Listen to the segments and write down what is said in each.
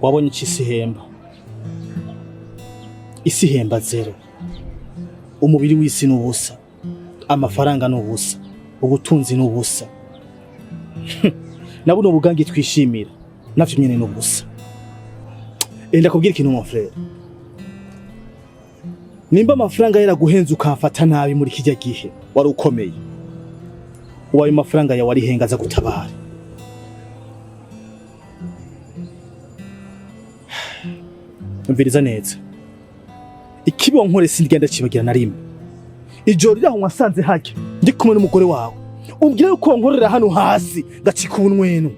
wabonye iki sihemba? Isi hemba zero. Umubiri w'isi n'ubusa, amafaranga n'ubusa, ubutunzi n'ubusa. Nabuno bugangi twishimira, navyo nyene n'ubusa. Enda kubwira ikintu mon frère. Nimba amafaranga yaraguhenze ukamfata nabi muri kijya gihe, wari ukomeye. Uwayo mafaranga yawe ari henga za gutabara. Mviriza neza. Ikibi wankore sindigenda kibagira na rimwe. Ijoro ryaho wasanze hake ndi kumwe n'umugore wawe. Umbwire uko nkorera hano hasi gacika ubunwenu.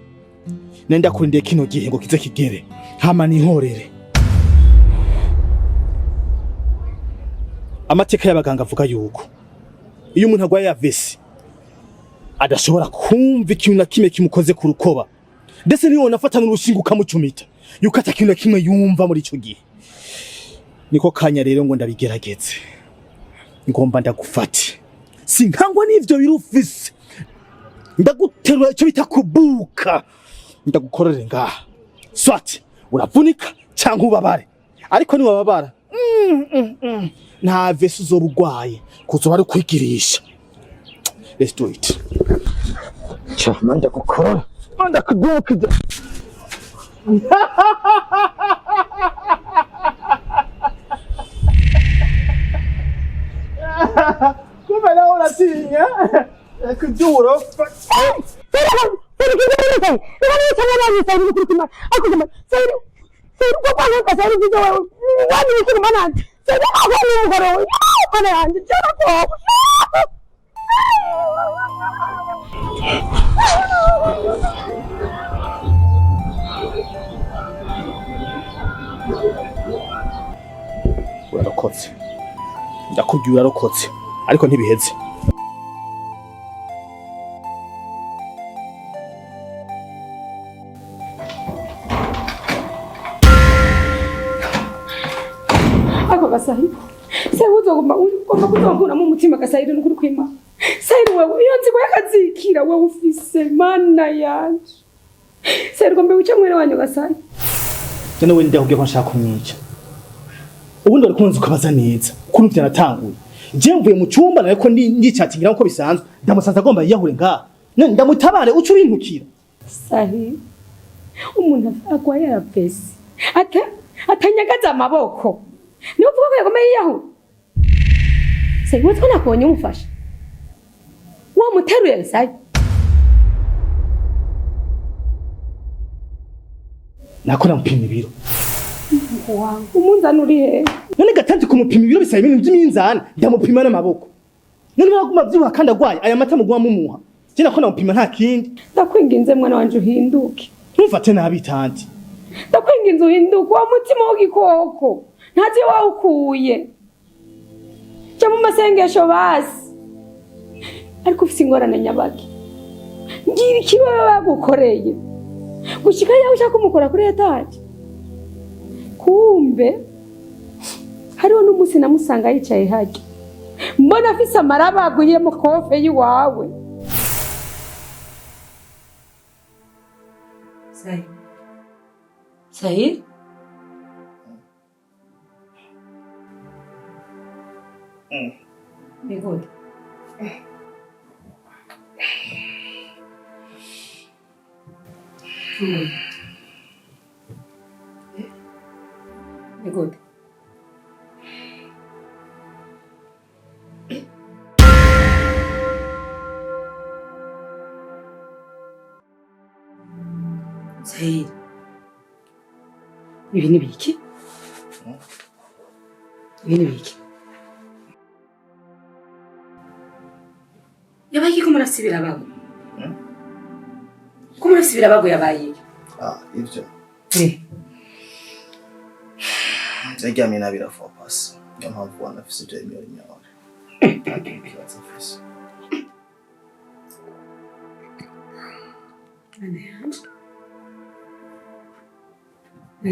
Nenda kurindiye kino gihe ngo kize kigere. Hama ninkorere. Amateka y'abaganga avuga yuko iyo umuntu agwaye avesi adashobora kumva ikintu na kimwe kimukoze ku rukoba. Ndetse niyo nafatana urushinga ukamucumita yuko atakintu na kimwe yumva muri ico gihe. Niko kanya rero ngo ndabigerageze. Ngomba ndagufati. Sinkangwa n'ivyo birufise. Ndaguterura icyo bita kubuka. Ndagukorere ngaha. Swati uravunika cyangwa ubabare. Ariko ni wababara. Nta vesi uzorugwaye kuzo bari kwigirisha. Let's do it. Cha manda gukora. Manda kuduka. Kubera uratinya kuduro. Urarokotse. Ndakubwiye urarokotse. Ariko ntibiheze. Ako gasahi. Se uzoguma kuzongura mu mutima gasahiri n'ukuri kwima. Sahiri wewe iyo nziko yakazikira wewe ufise mana yanje. Sahiri gombe uca mwene wanyu gasahi. Jana we ndakubwiye ko nshaka kumwica. Ubundi ari kunzi ukabaza neza. Ukuntu byaratanguye. Je mvuye mu cyumba nariko ndicatingira nko bisanzwe. Ndamusanza agomba yiyahure ngaha. None ndamutabare uca urintukira. Sahiri. Umuntu agwaye yarapesi. Atanyagaza amaboko. Niyo uvuga ko yagomba yiyahure. Sahiri witwa nakubonye umufasha. Wamuteruye Sahiri. Nakora mpima ibiro. Wangu umunzani uri he? None gatandi kumupima ibiro bisaba ibintu by'iminzana ndamupima n'amaboko. None baguma byuha kandi agwaye aya mata mugwa mumuha. Je nakona mupima nta kindi. Ndakwinginze mwana wanje uhinduke. Ntumfate nabi tanti. Ndakwinginze uhinduke wa mutima w'igikoko. Ntazi wawukuye. Cyo mu masengesho basi. Ariko ufise ingorane nyabaki. Ngira ikiwe bagukoreye. Gushika yawe ushaka kumukora kuri etaje. Kumbe hariho n'umusi namusanga yicaye haje. Mbona afise amaraba aguye mu kofe yiwawe. Sahir? Be good. Be good. Sahir. Ibi ni biki? Ibi ni biki? Yabaye ko murasibira bago. Ko murasibira bago yabaye. Ivyo. Zaryamye nabira focus. Niyo mpamvu wanafise ibyo imyori nyawe. Ntakibazo afise.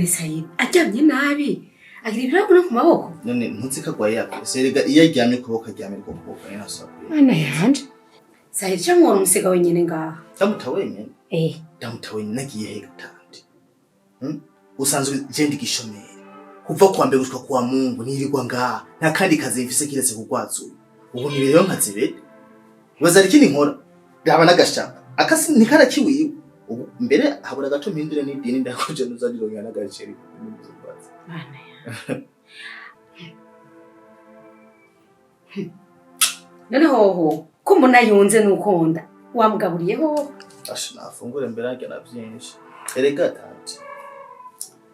Sahir aryamye nabi. Agira ibirago no ku maboko. None ntuzi ko agwaye yapfe. Erega iyo aryamye kuboko aryamye ku kuboko ni nasakuye. Mana yanje. Sahir cyangwa umusega wenyene ngaha. Ndamuta wenyene? Eh. Ndamuta wenyene nagiye he gutandi. usanzwe jendi gishomeri kuva kwa mbere gushika kwa Mungu nirirwa ngaha nta kandi kazi mfise kiretse kugwazuye ubu ni rero nkazibe waza ikindi nkora ndaba nagashaka akasi nikara kiwiwe ubu mbere habura gato mpindure n'idini ndakuje nuzanirongera n'agaceri n'umuzubazi bana ya none hoho ko mbona yunze nukonda wamugaburiyeho asha nafungure mbere ajya navyinshi erega tati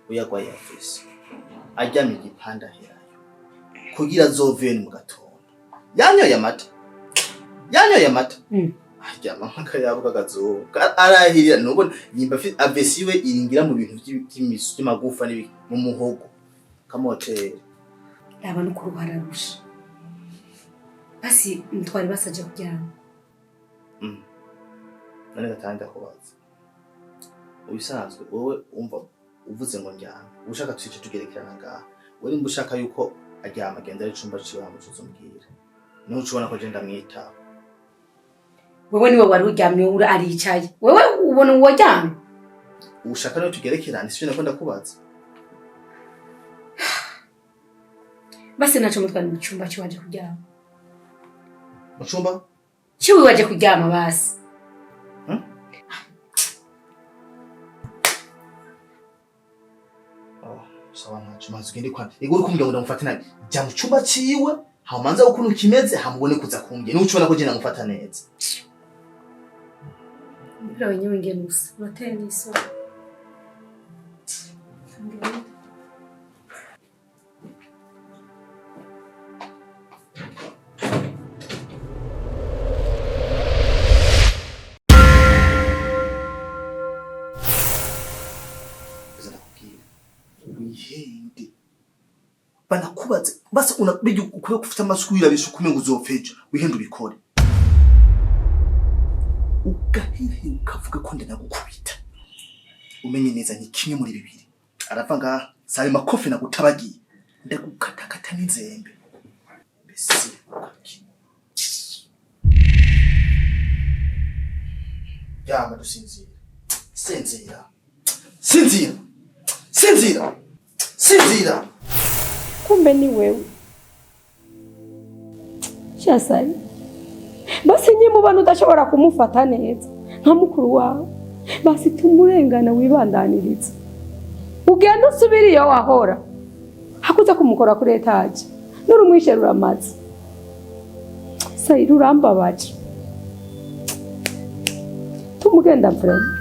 uyagwaye ifise ajyamye igipanda herayo kugira azovene mu gatondo yanyoye amata ajyama nk'akayabo kagazoka arahirira nubona nimba avesi we iringira mu bintu by'imisu by'amagufa n'ibi mu muhogo kamoteri ndaba no kuruhara rusha basi mutwari basaje kuryama none gatanda kubaza ubisanzwe wowe umva uvuze ngo njyana ushaka twice tugerekerana ngaha wari mbushaka yuko aryama agenda ari cumba ciwe hamucuza umbwira niho ubona ko je ndamwitaho wewe niwe wari uryamye ura aricaye wewe ubona uwo ryamye ushaka no tugerekerana sivyo nako ndakubaza basi naco mutwari mu cumba cyo waje kuryama mu cumba ciwe waje kuryama basi sawa ntacu mazi ugende kwa iguru kumbwira ngo ndamufata nabi jya mu cumba ciwe hamanza ukuntu kimeze hamubone kuza kumbye niho ucubona ko je namufata neza mbira wenyewe ngemusa urateye n'iso wihende banakubaze basi unabidi ukwiye kufita amaswira bisukume ngo uzofeje wihende ubikore ugahire ukavuga ko ndanagukubita umenye neza ni kimwe muri bibiri arava ngaha sari makofi nagutabagiye ndagukatakata n'inzembe bese yama dusinzira sinzira kumbe ni wewe Shasari basi nye mubana udashobora kumufata neza nka mukuru wawe basi tumurengana wibandaniriza ugenda usubira iyo wahora hakuza kumukora kuri etaje n'urumwishe ruramaze sai rurambabaje tumugenda vrema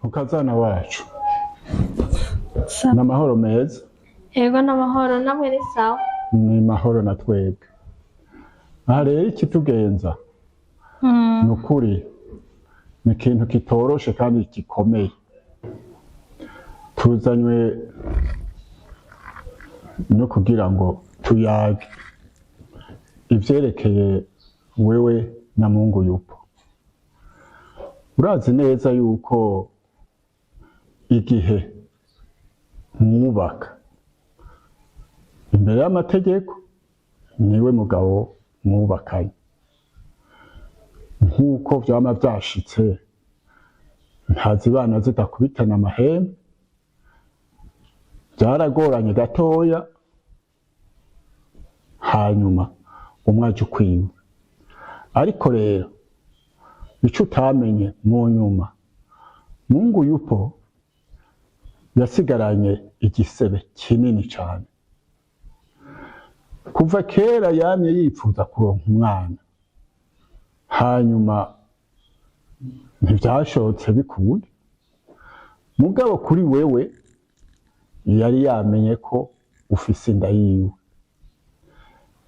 Mukazana wacu n'amahoro meza. Yego n'amahoro namwe ni sawa. Ni mahoro na twebwe. Aha rero ikitugenza nukuri ni ikintu kitoroshe kandi gikomeye. Tuzanywe no kugira ngo tuyage ivyerekeye wewe na Mungu yupo. Urazi neza yuko igihe mwubaka imbere y'amategeko niwe mugabo mwubakanye nk'uko vyama vyashitse ntazibana zidakubitana amahembe byaragoranye gatoya hanyuma umwaje ukwiwe ariko rero ico utamenye mu nyuma Mungu yupo yasigaranye igisebe kinini cyane kuva kera yamye yipfuza kuronka umwana hanyuma ntibyashotse bikuye mugabo kuri wewe yari yamenye ko ufise inda yiwe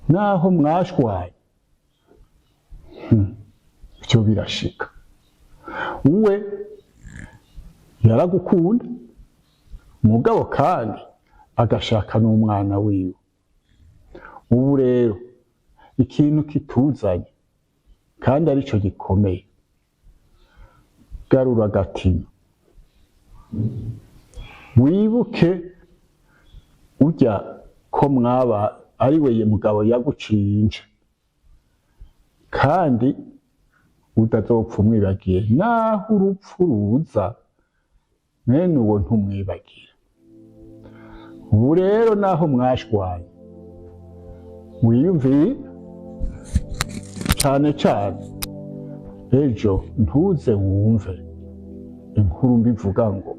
naho mwashwaye byo birashika uwe yaragukunda mugabo kandi agashaka n'umwana wiwe. Ubu rero ikintu kituzanye kandi arico gikomeye, garura agatima wibuke urya ko mwaba ari we mugabo yagucinje kandi utazopfa umwibagiye, naho urupfu ruza mwene uwo ntumwibagira. Ubu rero naho mwashwanye wiyumviye cane cane ejo ntuze wumve inkuru mbivuga ngo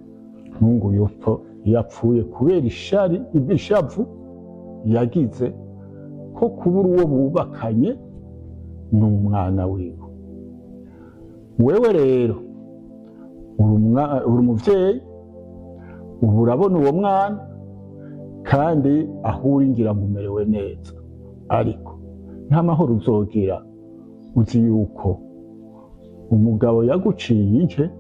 Mungu yupo yapfuye kubera ishari ibishavu yagize ko kubura uwo bubakanye n'umwana wiwe. Wewe rero uri umuvyeyi, ubu urabona uwo mwana kandi aho uri ngira ngo umerewe neza, ariko nta mahoro uzogira uzi yuko umugabo yaguciye ince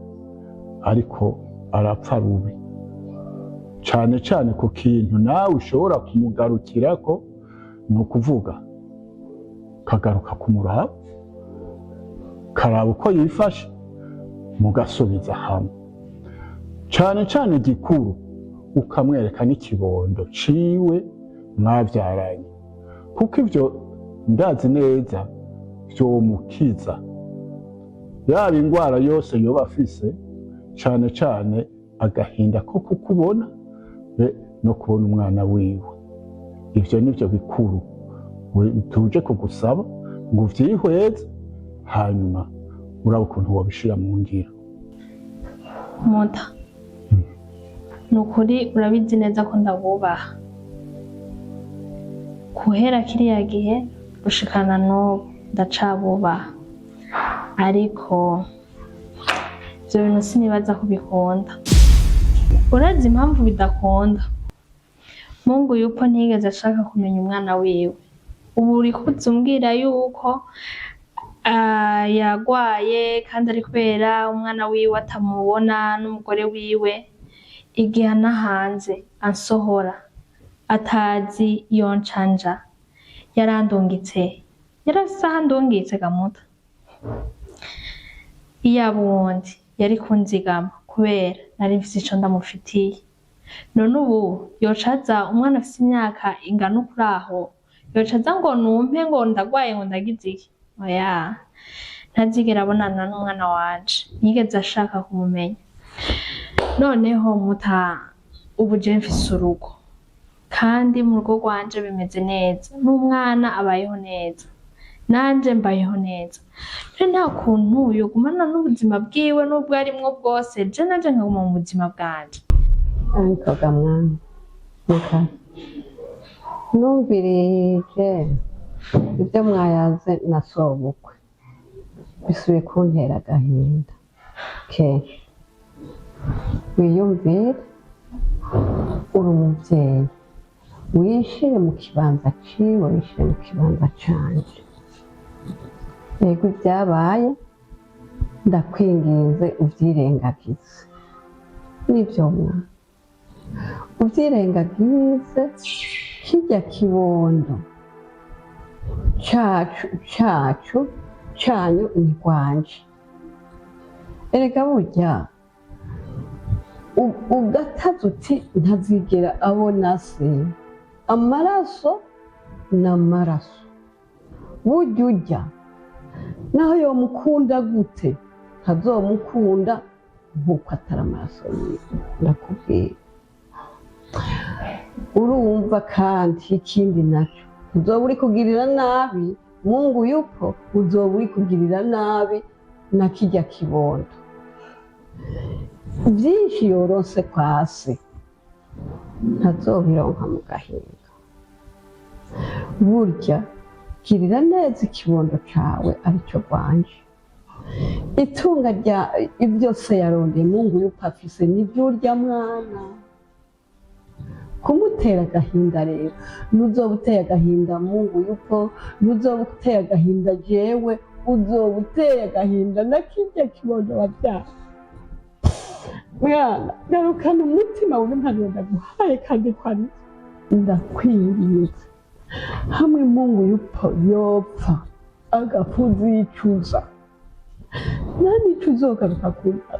ariko arapfa rubi, cane cane ku kintu nawe ushobora kumugarukirako, ni ukuvuga kagaruka kumuraba karaba uko yifashe mugasubiza hamwe, cane cane gikuru ukamwereka n'ikibondo ciwe mwavyaranye, kuko ivyo ndazi neza vyomukiza yaba ingwara yose yoba afise, cane cane agahinda ko kukubona no kubona umwana wiwe. Ivyo nivyo bikuru tuje kugusaba ngo uvyihweze, hanyuma uraba ukuntu wabishira mu ngiro. Muta, nukuri urabizi neza ko ndabubaha kuhera kiriya gihe gushikana n'ubu ndacabubaha, ariko ivyo bintu sinibaza ko bikunda. Urazi impamvu bidakunda? Mungu yupo ntiyigeze ashaka kumenya umwana wiwe. Ubu uriko uzumbwira yuko yagwaye kandi ari kubera umwana wiwe atamubona n'umugore wiwe, igihe anahanze ansohora atazi yoncanja yarandungitse, yarafise aho andungitse gamuta. Iyaba uwundi yari kunzigama kubera nari mfise ico ndamufitiye. None ubu yocaza umwana afise imyaka ingana kuri aho, yocaza ngo numpe ngo ndagwaye ngo ndagize iki? Oya, ntazigera abonana n'umwana wanje, ntiyigeze ashaka kumumenya. Noneho muta, ubu je mfise urugo kandi mu rugo rwanje bimeze neza, n'umwana abayeho neza, nanje mbayeho neza. Nta kuntu yogumana n'ubuzima bwiwe n'ubwo arimwo bwose, je nanje nkaguma mu buzima bwanje. Ariko gamwana muka numvirije ibyo mwayaze na sobukwe bisubiye kuntera agahinda kenshi. Wiyumvire uri umuvyeyi, wishire mu kibanza ciwe, wishire mu kibanza canje. Ego ibyabaye ndakwinginze uvyirengagize, nivyo mwana uvyirengagize. Kirya kibondo cacu canyu ni rwanje. Erega burya ugataza uti ntazigera abona se, amaraso n'amaraso. Burya urya naho yomukunda gute ntazomukunda nkuko atari amaraso yiwe, ndakubwira. Urumva kandi ikindi naco, uzoba uri kugirira nabi Mungu yupo, uzoba uri kugirira nabi na kirya kibondo. Vyinshi yoronse kwa se ntazobironka mu gahinda. Burya girira neza ikibondo cawe arico rwanje. Itunga rya ibyo se yarondeye Mungu yupo afise nivyo urya mwana. Kumutera agahinda rero, nuzoba uteye agahinda Mungu yupo, nuzoba uteye agahinda jewe, uzoba uteye agahinda na kirya kibondo wavyara. Mwana garukana umutima w'impanuro ndaguhaye kandi kwari ndakwinginze hamwe Mungu yupo yopfa agafuzi yicuza nani tuzogaruka kumva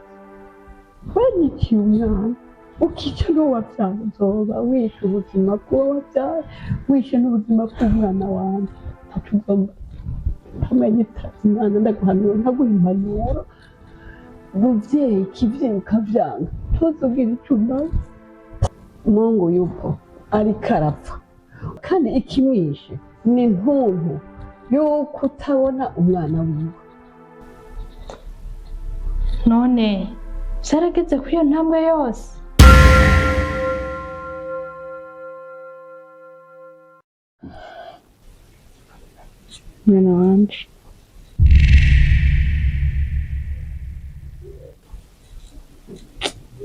wanyikiye umwana ukica n'uwo wabyaye uzoba wishe ubuzima bw'uwo wabyaye wishe n'ubuzima bw'umwana wanjye ntacuzomba hamwe nyitazi imana ndaguhanura nkaguha impanuro muvyeyi kivyeyi ukavyanga ntuzubwire ico umaze. Mungu yupo ariko arapfa kandi ikimwishe ni intuntu yuko utabona umwana wiwe. none vyarageze kuri iyo ntambwe yose? Mwana wanje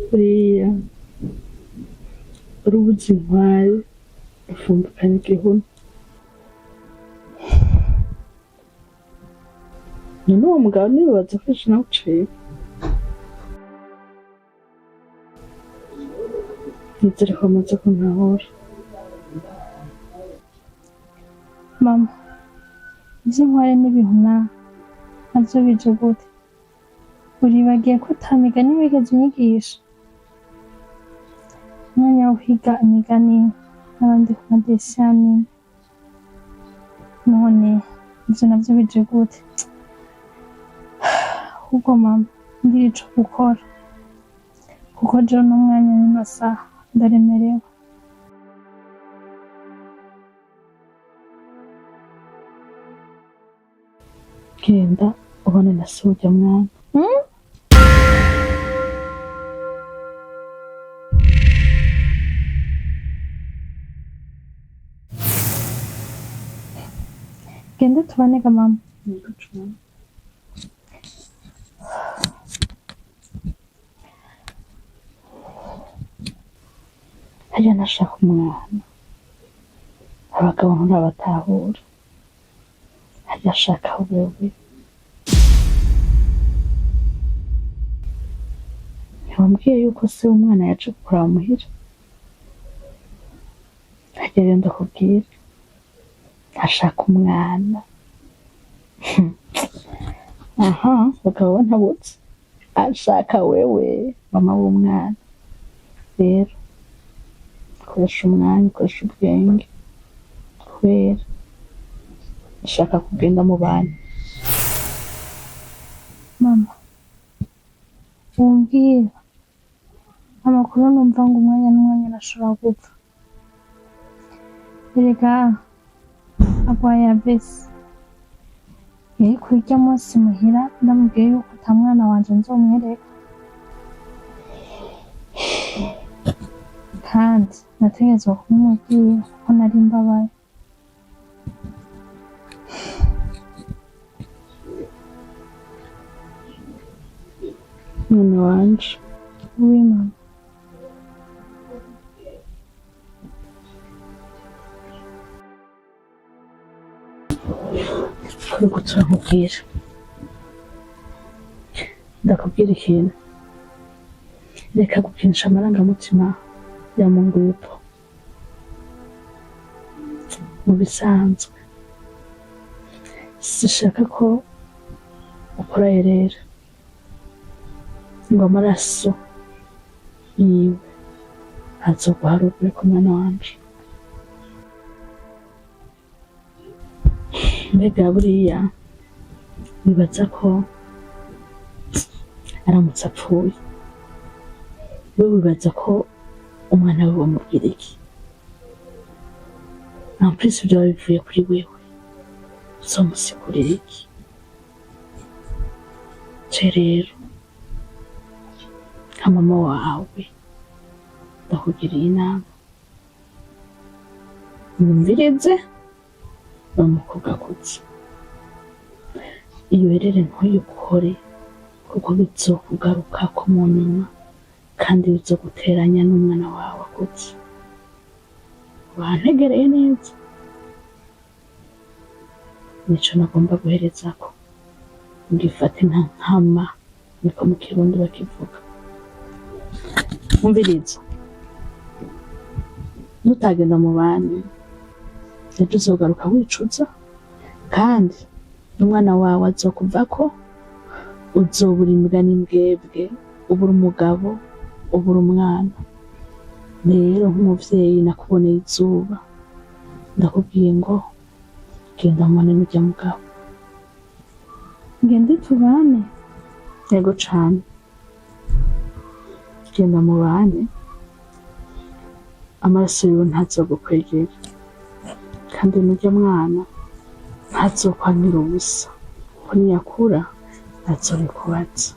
buriya urubuze inkware rufumbukana igihunu. None uwo mugabo nibaza ko ejo nawe uciye nizere ko amaze kuntahura. Mama, izi nkware n'ibihuna navyo bije gute? Uribagiye ko ata migani wigeze unyigisha? Umwanya wo kwiga imigani n'abandi ku madesiyani, none ivyo navyo bije gute? Ahubwo mama, ngira ico gukora kuko jewe n'umwanya n'ino saha ndaremerewe. Genda ubone na se urya mwana. Genda tubanega mama. Harya nashaka umwana abagabo nturabatahura. Harya ashaka wewe ntiwambwiye yuko se umwana yaje kuraba muhira? Harya rero ndakubwira ashaka umwana. Aha bakaba bantabutse ashaka wewe mama w'umwana. Rero koresha umwanya ukoresha ubwenge kubera ashaka kugenda mu bana. Mama, umbwira amakuru numva ngo umwanya n'umwanya nashobora gupfa. Erega agwaye abese yari kurya munsi muhira ndamubwiye yuko ata mwana wanje nzomwereka, kandi nategerezwa kumubwira ko nari mbabaye. Mwana wanje Oui mama. kuri gutura nkubwira ndakubwira ikintu, reka gukinisha amarangamutima ya Mungu yupo. Mu bisanzwe sishaka ko ukora yerera ngo amaraso yiwe azoguharugure ku mwana wanje. Mbega buriya bibaza ko aramutse apfuye we wibaza ko umwana we bamubwira iki? Ampulisi byaba bivuye kuri wewe uzomusigurira iki? Ce rero nka mama wawe ndakugiriye inama mwumvirize umukobwa akuze. Iyo rero ntuyikore kuko bizokugarukako mu nyuma kandi bizoguteranya n'umwana wawe akuze. Wantegereye neza nico nagomba guherezako ugifata nkama niko mu kirundi bakivuga. Umviriza, nutagenda mu bandi ejo uzogaruka wicuza, kandi umwana wawe azokuvako uzobura imbwa n'imbwebwe, ubura umugabo, ubura umwana. Rero nk'umuvyeyi nakuboneye izuba, ndakubwiye ngo genda mubane n'urya mugabo. ngende tubane. Yego cane, genda mubane, amaraso yiwe ntazogukwegera, kandi n'urya mwana ntazokwanira ubusa, ko niyakura azobikubaza.